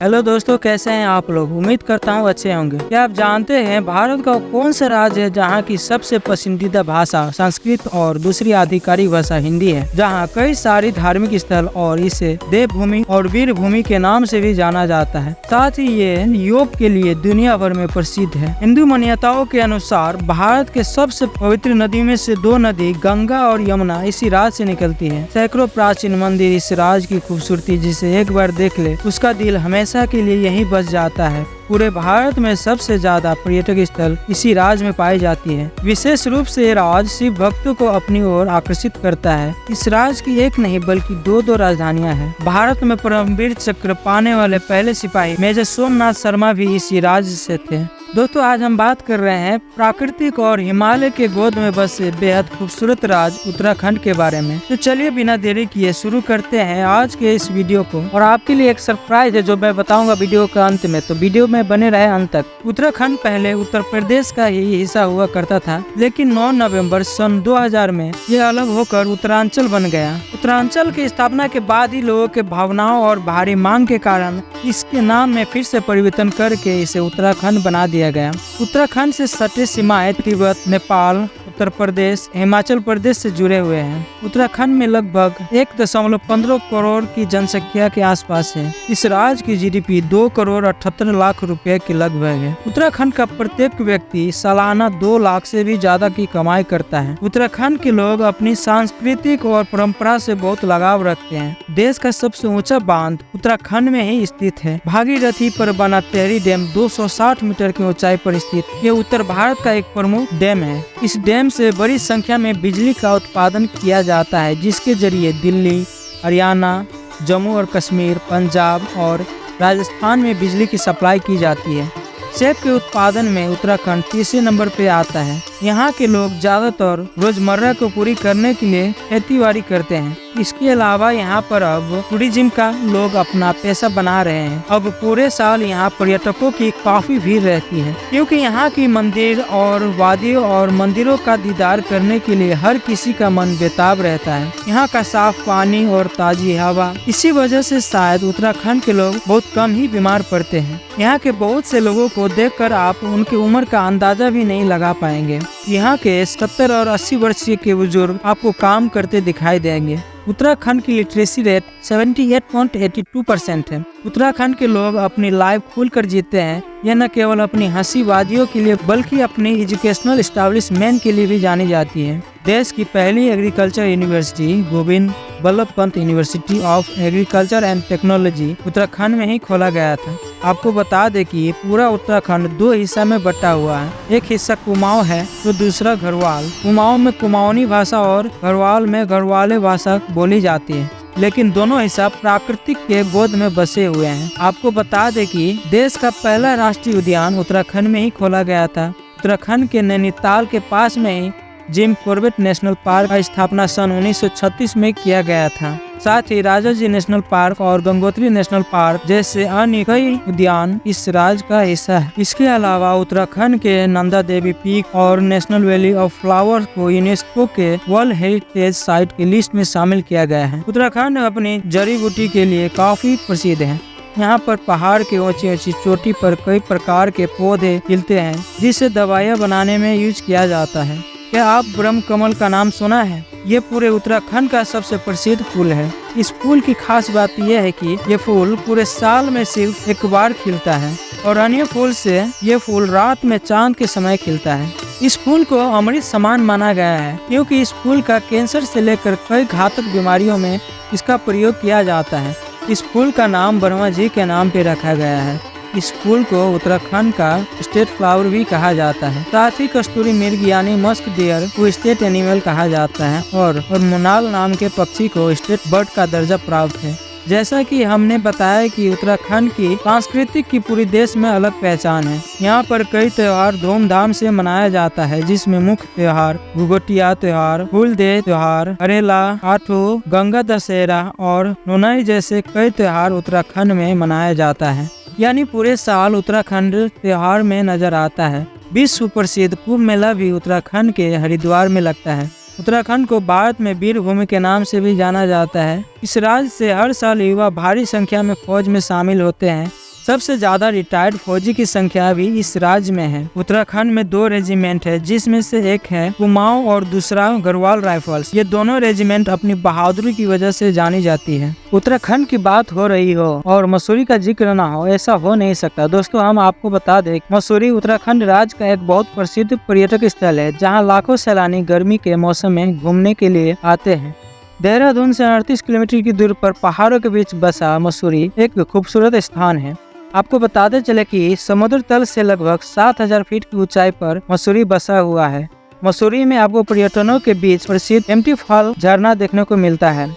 Hello दोस्तों, कैसे हैं आप लोग। उम्मीद करता हूँ अच्छे होंगे। क्या आप जानते हैं भारत का कौन सा राज्य है जहाँ की सबसे पसंदीदा भाषा संस्कृत और दूसरी आधिकारिक भाषा हिंदी है, जहाँ कई सारी धार्मिक स्थल और इसे देवभूमि और वीर भूमि के नाम से भी जाना जाता है। साथ ही ये योग के लिए दुनिया भर में प्रसिद्ध है। हिंदू मान्यताओं के अनुसार भारत के सबसे पवित्र नदी में से दो नदी गंगा और यमुना इसी राज्य से निकलती है। सैकड़ों प्राचीन मंदिर इस राज्य की खूबसूरती जिसे एक बार देख ले उसका दिल हमेशा के लिए यहीं बस जाता है। पूरे भारत में सबसे ज्यादा पर्यटक स्थल इसी राज्य में पाई जाती है। विशेष रूप से ये राज्य शिव भक्तों को अपनी ओर आकर्षित करता है। इस राज्य की एक नहीं बल्कि दो राजधानियां हैं। भारत में परमवीर चक्र पाने वाले पहले सिपाही मेजर सोमनाथ शर्मा भी इसी राज्य से थे। दोस्तों, आज हम बात कर रहे हैं प्राकृतिक और हिमालय के गोद में बसे बेहद खूबसूरत राज्य उत्तराखंड के बारे में। तो चलिए बिना देरी किए शुरू करते हैं आज के इस वीडियो को। और आपके लिए एक सरप्राइज है जो मैं बताऊंगा वीडियो के अंत में, तो वीडियो में बने रहे अंत तक। उत्तराखंड पहले उत्तर प्रदेश का ही हिस्सा हुआ करता था, लेकिन 9 नवंबर सन 2000 में यह अलग होकर उत्तरांचल बन गया। उत्तरांचल की स्थापना के बाद ही लोगों के भावनाओं और भारी मांग के कारण इसके नाम में फिर से परिवर्तन करके इसे उत्तराखंड बना दिया गया। उत्तराखंड से सटे सीमाएं तिब्बत, नेपाल, उत्तर प्रदेश, हिमाचल प्रदेश से जुड़े हुए हैं। उत्तराखंड में लगभग 1.15 करोड़ की जनसंख्या के आसपास है। इस राज्य की जीडीपी 2 करोड़ 78 लाख रुपए के लगभग है। उत्तराखंड का प्रत्येक व्यक्ति सालाना 2 लाख से भी ज्यादा की कमाई करता है। उत्तराखंड के लोग अपनी सांस्कृतिक और परंपरा से बहुत लगाव रखते हैं। देश का सबसे ऊंचा बांध उत्तराखंड में ही स्थित है। भागीरथी पर बना टेहरी डैम 260 मीटर की ऊंचाई पर स्थित ये उत्तर भारत का एक प्रमुख डैम है। इस डैम से बड़ी संख्या में बिजली का उत्पादन किया जाता है, जिसके जरिए दिल्ली, हरियाणा, जम्मू और कश्मीर, पंजाब और राजस्थान में बिजली की सप्लाई की जाती है। सेब के उत्पादन में उत्तराखंड तीसरे नंबर पे आता है। यहाँ के लोग ज्यादातर रोजमर्रा को पूरी करने के लिए खेती-बाड़ी करते हैं। इसके अलावा यहाँ पर अब टूरिज्म का लोग अपना पैसा बना रहे हैं। अब पूरे साल यहाँ पर्यटकों की काफी भीड़ रहती है, क्योंकि यहाँ की मंदिर और वादियों और मंदिरों का दीदार करने के लिए हर किसी का मन बेताब रहता है। यहाँ का साफ पानी और ताजी हवा, इसी वजह से शायद उत्तराखंड के लोग बहुत कम ही बीमार पड़ते हैं। यहाँ के बहुत से लोगों को देखकर आप उनकी उम्र का अंदाजा भी नहीं लगा पाएंगे। यहाँ के 70 और 80 वर्षीय के बुजुर्ग आपको काम करते दिखाई देंगे। उत्तराखंड की लिटरेसी रेट 78.82% है। उत्तराखंड के लोग अपनी लाइफ खुलकर जीते हैं। यह न केवल अपनी हंसी वादियों के लिए बल्कि अपनी एजुकेशनल एस्टेब्लिशमेंट के लिए भी जानी जाती है। देश की पहली agriculture university Govind Ballabh Pant university of agriculture and technology Uttarakhand में ही खोला गया था। आपको बता दें कि पूरा उत्तराखंड 2 हिस्सा में बटा हुआ है। एक हिस्सा कुमाऊं है तो दूसरा गढ़वाल। कुमाऊं में कुमाऊनी भाषा और गढ़वाल में गढ़वाले भाषा बोली जाती है, लेकिन दोनों हिस्सा प्राकृतिक के गोद में बसे हुए हैं। आपको बता दें कि देश का पहला राष्ट्रीय उद्यान उत्तराखंड में ही खोला गया था। उत्तराखंड के नैनीताल के पास में ही जिम कॉर्बेट नेशनल पार्क का स्थापना सन 1936 में किया गया था। साथ ही राजाजी नेशनल पार्क और गंगोत्री नेशनल पार्क जैसे अन्य कई उद्यान इस राज्य का हिस्सा है। इसके अलावा उत्तराखंड के नंदा देवी पीक और नेशनल वैली ऑफ फ्लावर्स को यूनेस्को के वर्ल्ड हेरिटेज साइट की लिस्ट में शामिल किया गया है। उत्तराखंड अपनी जड़ी बूटी के लिए काफी प्रसिद्ध है। यहाँ पर पहाड़ के ऊंची ऊंची चोटी पर कई प्रकार के पौधे खिलते हैं, जिसे दवाइयाँ बनाने में यूज किया जाता है। क्या आप ब्रह्म कमल का नाम सुना है? ये पूरे उत्तराखंड का सबसे प्रसिद्ध फूल है। इस फूल की खास बात यह है कि ये फूल पूरे साल में सिर्फ एक बार खिलता है और अन्य फूल से ये फूल रात में चांद के समय खिलता है। इस फूल को अमृत समान माना गया है, क्योंकि इस फूल का कैंसर से लेकर कई घातक बीमारियों में इसका प्रयोग किया जाता है। इस फूल का नाम ब्रह्मा जी के नाम पे रखा गया है। इस फूल को उत्तराखंड का स्टेट फ्लावर भी कहा जाता है। साथ ही कस्तूरी मृग यानी मस्क डियर को स्टेट एनिमल कहा जाता है और मोनाल नाम के पक्षी को स्टेट बर्ड का दर्जा प्राप्त है। जैसा कि हमने बताया कि उत्तराखंड की संस्कृति की पूरी देश में अलग पहचान है। यहाँ पर कई त्योहार धूमधाम से मनाया जाता है, जिसमें मुख्य त्योहार घुघोटिया त्योहार, फूलदेव त्योहार, हरेला, आठो, गंगा दशहरा और नोनाई जैसे कई त्योहार उत्तराखंड में मनाया जाता है। यानी पूरे साल उत्तराखंड त्योहार में नजर आता है। विश्व प्रसिद्ध कुंभ मेला भी उत्तराखंड के हरिद्वार में लगता है। उत्तराखंड को भारत में वीर भूमि के नाम से भी जाना जाता है। इस राज्य से हर साल युवा भारी संख्या में फौज में शामिल होते हैं। सबसे ज्यादा रिटायर्ड फौजी की संख्या भी इस राज्य में है। उत्तराखंड में 2 रेजिमेंट है, जिसमें से एक है कुमाऊं और दूसरा गढ़वाल राइफल्स। ये दोनों रेजिमेंट अपनी बहादुरी की वजह से जानी जाती है। उत्तराखंड की बात हो रही हो और मसूरी का जिक्र न हो, ऐसा हो नहीं सकता। दोस्तों, हम आपको बता दें, मसूरी उत्तराखंड राज्य का एक बहुत प्रसिद्ध पर्यटक स्थल है, जहाँ लाखों सैलानी गर्मी के मौसम में घूमने के लिए आते हैं। देहरादून से 38 किलोमीटर की दूरी पर पहाड़ों के बीच बसा मसूरी एक खूबसूरत स्थान है। आपको बताते चले कि समुद्र तल से लगभग 7000 फीट की ऊंचाई पर मसूरी बसा हुआ है। मसूरी में आपको पर्यटनों के बीच प्रसिद्ध एम्प्टी फॉल झरना देखने को मिलता है।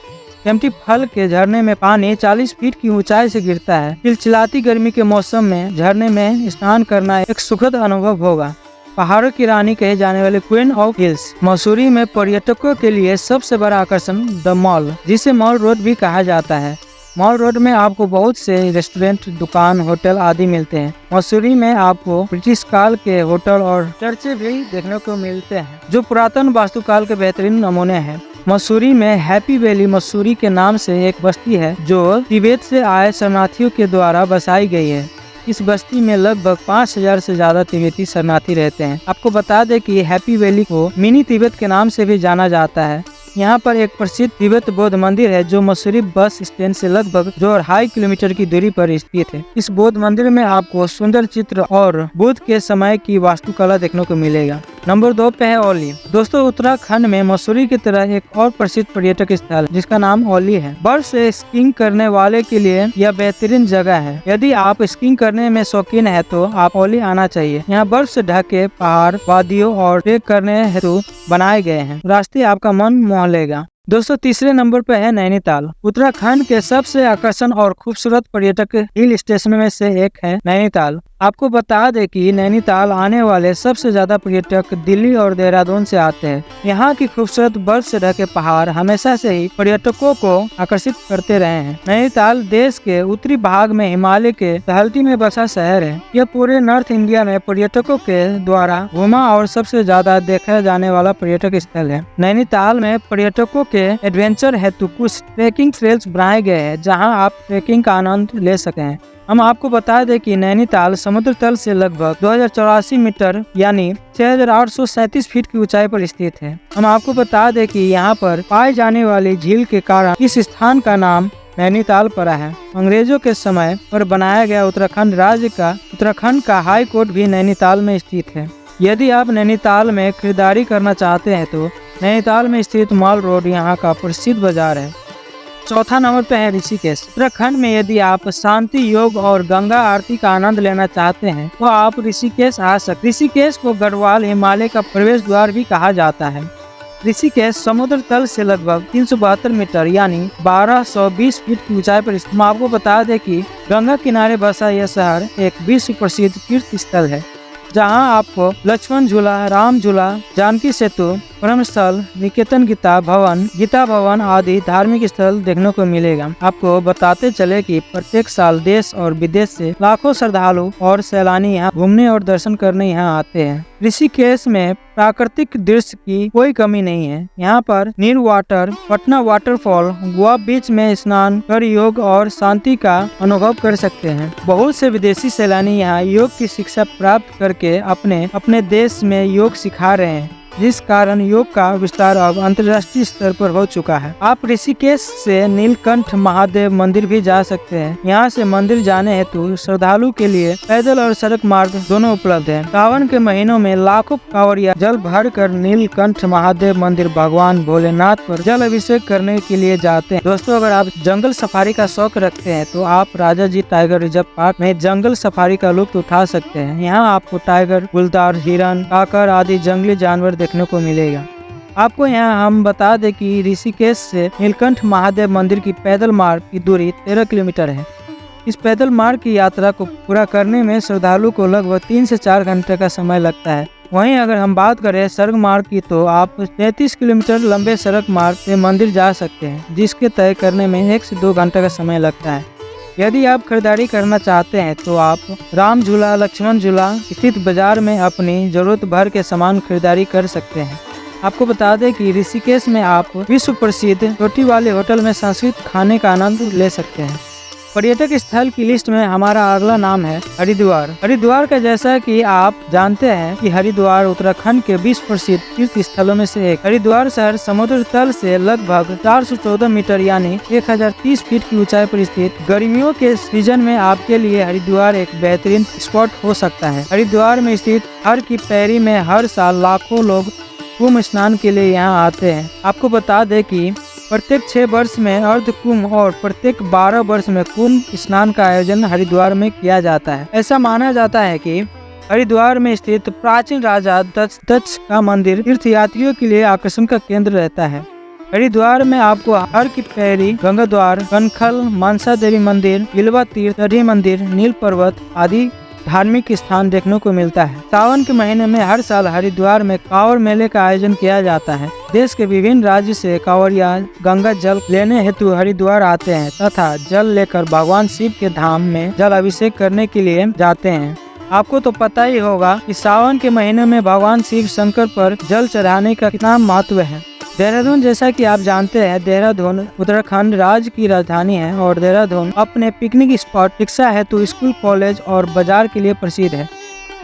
एम्प्टी फॉल के झरने में पानी 40 फीट की ऊंचाई से गिरता है। चिलचिलाती गर्मी के मौसम में झरने में स्नान करना एक सुखद अनुभव होगा। पहाड़ों की रानी कहे जाने वाले क्वीन ऑफ हिल्स मसूरी में पर्यटकों के लिए सबसे बड़ा आकर्षण द मॉल, जिसे मॉल रोड भी कहा जाता है। मॉल रोड में आपको बहुत से रेस्टोरेंट, दुकान, होटल आदि मिलते हैं। मसूरी में आपको ब्रिटिश काल के होटल और चर्चे भी देखने को मिलते हैं, जो पुरातन वास्तुकाल के बेहतरीन नमूने हैं। मसूरी में हैप्पी वैली मसूरी के नाम से एक बस्ती है, जो तिब्बत से आए शरणार्थियों के द्वारा बसाई गई है। इस बस्ती में लगभग 5000 से ज्यादा तिब्बती शरणार्थी रहते हैं। आपको बता दें कि हैप्पी वैली को मिनी तिब्बत के नाम से भी जाना जाता है। यहाँ पर एक प्रसिद्ध तिब्बत बौद्ध मंदिर है, जो मसूरी बस स्टैंड से लगभग 2.5 किलोमीटर की दूरी पर स्थित है। इस बौद्ध मंदिर में आपको सुंदर चित्र और बुद्ध के समय की वास्तुकला देखने को मिलेगा। नंबर 2 पे है औली। दोस्तों, उत्तराखंड में मसूरी की तरह एक और प्रसिद्ध पर्यटक स्थल जिसका नाम औली है। बर्फ से स्कीइंग करने वाले के लिए यह बेहतरीन जगह है। यदि आप स्कीइंग करने में शौकीन है तो आप औली आना चाहिए। यहाँ बर्फ से ढके पहाड़, वादियों और ट्रेक करने हेतु बनाए गए हैं। रास्ते आपका मन मोह लेगा। दोस्तों, तीसरे नंबर पर है नैनीताल। उत्तराखंड के सबसे आकर्षण और खूबसूरत पर्यटक हिल स्टेशनों में से एक है नैनीताल। आपको बता दें कि नैनीताल आने वाले सबसे ज्यादा पर्यटक दिल्ली और देहरादून से आते हैं। यहाँ की खूबसूरत बर्फ से ढके पहाड़ हमेशा से ही पर्यटकों को आकर्षित करते रहे हैं। नैनीताल देश के उत्तरी भाग में हिमालय के तलहटी में बसा शहर है। यह पूरे नॉर्थ इंडिया में पर्यटकों के द्वारा घूमा और सबसे ज्यादा देखा जाने वाला पर्यटक स्थल है। नैनीताल में पर्यटकों के एडवेंचर हेतु कुछ ट्रेकिंग ट्रेल्स बनाए गए हैं, जहाँ आप ट्रेकिंग का आनंद ले सकें। हम आपको बता दें कि नैनीताल समुद्र तल से लगभग 2084 मीटर यानी 6837 फीट की ऊंचाई पर स्थित है। हम आपको बता दें कि यहाँ पर पाई जाने वाली झील के कारण इस स्थान का नाम नैनीताल पड़ा है। अंग्रेजों के समय पर बनाया गया उत्तराखंड का हाई कोर्ट भी नैनीताल में स्थित है। यदि आप नैनीताल में खरीदारी करना चाहते हैं तो नैनीताल में स्थित मॉल रोड यहाँ का प्रसिद्ध बाजार है। चौथा नंबर पे है ऋषिकेश। उत्तराखंड में यदि आप शांति, योग और गंगा आरती का आनंद लेना चाहते हैं तो आप ऋषिकेश आ सकते। ऋषिकेश को गढ़वाल हिमालय का प्रवेश द्वार भी कहा जाता है। ऋषिकेश समुद्र तल से लगभग 372 मीटर यानी 1220 फीट की ऊंचाई पर स्थित। हम आपको बता दें कि गंगा किनारे बसा यह शहर एक विश्व प्रसिद्ध तीर्थ स्थल है, जहां आपको लक्ष्मण झूला, राम झूला, जानकी सेतु, ब्रह्मस्थल, निकेतन गीता भवन आदि धार्मिक स्थल देखने को मिलेगा। आपको बताते चले कि प्रत्येक साल देश और विदेश से लाखों श्रद्धालु और सैलानी यहाँ घूमने और दर्शन करने यहाँ आते हैं। ऋषिकेश में प्राकृतिक दृश्य की कोई कमी नहीं है। यहाँ पर नीर वाटर, पटना वाटरफॉल, गोवा बीच में स्नान कर योग और शांति का अनुभव कर सकते हैं। बहुत से विदेशी सैलानी यहाँ योग की शिक्षा प्राप्त करके अपने देश में योग सिखा रहे हैं, जिस कारण योग का विस्तार अब अंतर्राष्ट्रीय स्तर पर हो चुका है। आप ऋषिकेश से नीलकंठ महादेव मंदिर भी जा सकते हैं। यहाँ से मंदिर जाने हेतु श्रद्धालु के लिए पैदल और सड़क मार्ग दोनों उपलब्ध है। सावन के महीनों में लाखों कांवरिया जल भर कर नीलकंठ महादेव मंदिर भगवान भोलेनाथ पर जल अभिषेक करने के लिए जाते हैं। दोस्तों, अगर आप जंगल सफारी का शौक रखते हैं तो आप राजा जी टाइगर रिजर्व पार्क में जंगल सफारी का लुत्फ उठा सकते हैं। यहाँ आपको टाइगर, गुलदार, हिरन, काकर आदि जंगली जानवर देखने को मिलेगा। आपको यहाँ हम बता दें कि ऋषिकेश से नीलकंठ महादेव मंदिर की पैदल मार्ग की दूरी 13 किलोमीटर है। इस पैदल मार्ग की यात्रा को पूरा करने में श्रद्धालु को लगभग 3 से 4 घंटे का समय लगता है। वहीं अगर हम बात करें सड़क मार्ग की तो आप 33 किलोमीटर लंबे सड़क मार्ग से मंदिर जा सकते हैं, जिसके तय करने में 1 से 2 घंटे का समय लगता है। यदि आप खरीदारी करना चाहते हैं तो आप राम झूला, लक्ष्मण झूला स्थित बाजार में अपनी जरूरत भर के सामान खरीदारी कर सकते हैं। आपको बता दें कि ऋषिकेश में आप विश्व प्रसिद्ध रोटी वाले होटल में सांस्कृतिक खाने का आनंद ले सकते हैं। पर्यटक स्थल की लिस्ट में हमारा अगला नाम है हरिद्वार। हरिद्वार का जैसा कि आप जानते हैं कि हरिद्वार उत्तराखंड के 20 प्रसिद्ध तीर्थ स्थलों में से एक। हरिद्वार शहर समुद्र तल से लगभग 414 मीटर यानी 1030 फीट की ऊंचाई पर स्थित। गर्मियों के सीजन में आपके लिए हरिद्वार एक बेहतरीन स्पॉट हो सकता है। हरिद्वार में स्थित हर की पैरी में हर साल लाखों लोग कुंभ स्नान के लिए यहाँ आते हैं। आपको बता दें कि प्रत्येक 6 वर्ष में अर्ध कुंभ और प्रत्येक 12 वर्ष में कुंभ स्नान का आयोजन हरिद्वार में किया जाता है। ऐसा माना जाता है कि हरिद्वार में स्थित प्राचीन राजा दक्ष का मंदिर तीर्थयात्रियों के लिए आकर्षण का केंद्र रहता है। हरिद्वार में आपको हर की पैरी, गंगा द्वार, कनखल, मनसा देवी मंदिर, बिल्वा तीर्थ, दधी मंदिर, नील पर्वत आदि धार्मिक स्थान देखने को मिलता है। सावन के महीने में हर साल हरिद्वार में कांवड़ मेले का आयोजन किया जाता है। देश के विभिन्न राज्य से कांवड़िया गंगा जल लेने हेतु हरिद्वार आते हैं तथा जल लेकर भगवान शिव के धाम में जल अभिषेक करने के लिए जाते हैं। आपको तो पता ही होगा कि सावन के महीने में भगवान शिव शंकर पर जल चढ़ाने का कितना महत्व है। देहरादून, जैसा कि आप जानते हैं, देहरादून उत्तराखंड राज्य की राजधानी है और देहरादून अपने पिकनिक स्पॉट, शिक्षा हेतु स्कूल, कॉलेज और बाजार के लिए प्रसिद्ध है।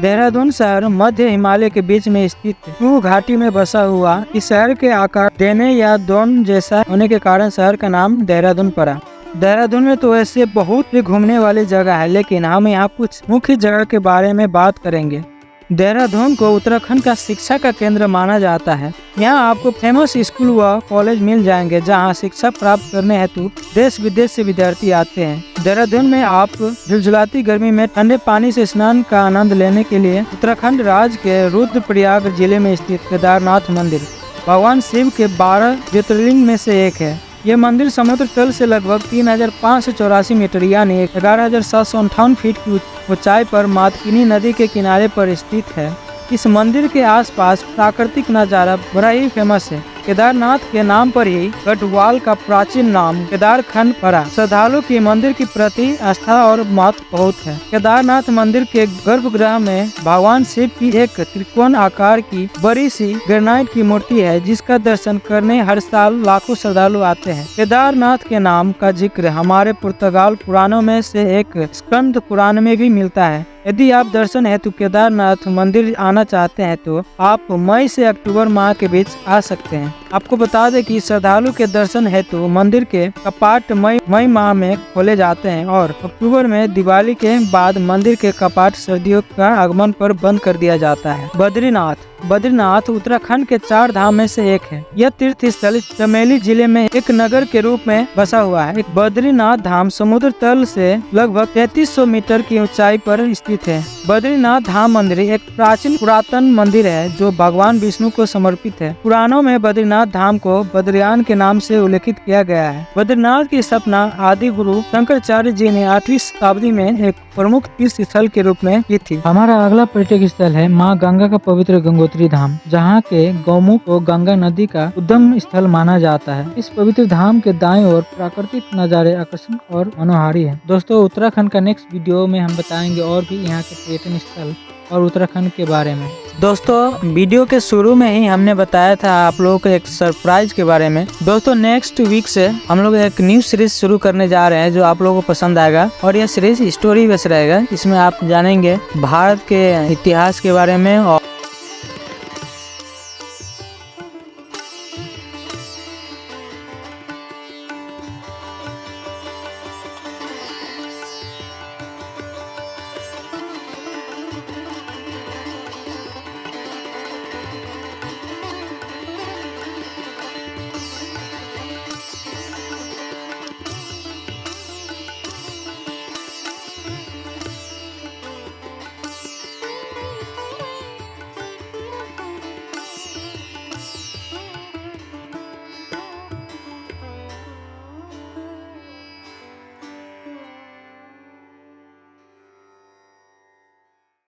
देहरादून शहर मध्य हिमालय के बीच में स्थित कुंभ घाटी में बसा हुआ। इस शहर के आकार देने या दोन जैसा होने के कारण शहर का नाम देहरादून पड़ा। देहरादून में तो ऐसे बहुत ही घूमने वाली जगह है, लेकिन हम यहाँ कुछ मुख्य जगह के बारे में बात करेंगे। देहरादून को उत्तराखंड का शिक्षा का केंद्र माना जाता है। यहाँ आपको फेमस स्कूल व कॉलेज मिल जाएंगे जहाँ शिक्षा प्राप्त करने हेतु देश विदेश से विद्यार्थी आते हैं। देहरादून में आप झुलझुलाती गर्मी में ठंडे पानी से स्नान का आनंद लेने के लिए उत्तराखंड राज्य के रुद्रप्रयाग जिले में स्थित केदारनाथ मंदिर भगवान शिव के 12 ज्योतिर्लिंग में से एक है। यह मंदिर समुद्र तल से लगभग 3584 मीटर यानी 11,758 फीट की ऊंचाई पर मातकिनी नदी के किनारे पर स्थित है। इस मंदिर के आसपास प्राकृतिक नजारा बड़ा ही फेमस है। केदारनाथ के नाम पर ही गढ़वाल का प्राचीन नाम केदारखंड पड़ा। श्रद्धालु की मंदिर के प्रति आस्था और महत्व बहुत है। केदारनाथ मंदिर के गर्भगृह में भगवान शिव की एक त्रिकोण आकार की बड़ी सी ग्रेनाइट की मूर्ति है, जिसका दर्शन करने हर साल लाखों श्रद्धालु आते हैं। केदारनाथ के नाम का जिक्र हमारे पुर्तगाल पुराणों में से एक स्कंद पुराण में भी मिलता है। यदि आप दर्शन हेतु केदारनाथ मंदिर आना चाहते हैं तो आप मई से अक्टूबर माह के बीच आ सकते हैं। आपको बता दें कि श्रद्धालु के दर्शन हेतु मंदिर के कपाट मई माह में खोले जाते हैं और अक्टूबर में दिवाली के बाद मंदिर के कपाट सर्दियों का आगमन पर बंद कर दिया जाता है। बद्रीनाथ उत्तराखंड के 4 धाम में से एक है। यह तीर्थ स्थल चमोली जिले में एक नगर के रूप में बसा हुआ है। बद्रीनाथ धाम समुद्र तल से लगभग 3300 मीटर की ऊंचाई पर स्थित है। बद्रीनाथ धाम मंदिर एक प्राचीन पुरातन मंदिर है जो भगवान विष्णु को समर्पित है। पुराणों में बद्रीनाथ धाम को बद्रीयान के नाम से उल्लेखित किया गया है। बद्रीनाथ की स्थापना आदि गुरु शंकराचार्य जी ने 8वीं शताब्दी में एक प्रमुख तीर्थ स्थल के रूप में की थी। हमारा अगला पर्यटक स्थल है माँ गंगा का पवित्र गंगोत्री धाम, जहाँ के गौमुख को गंगा नदी का उद्गम स्थल माना जाता है। इस पवित्र धाम के दाएं ओर प्राकृतिक नजारे आकर्षक और मनोहारी है। दोस्तों, उत्तराखंड का नेक्स्ट वीडियो में हम बताएंगे और भी यहाँ के पर्यटन स्थल और उत्तराखंड के बारे में। दोस्तों, वीडियो के शुरू में ही हमने बताया था आप लोगों को एक सरप्राइज के बारे में। दोस्तों, नेक्स्ट वीक से हम लोग एक न्यू सीरीज शुरू करने जा रहे हैं जो आप लोगों को पसंद आएगा और यह सीरीज स्टोरी बेस्ड रहेगा। इसमें आप जानेंगे भारत के इतिहास के बारे में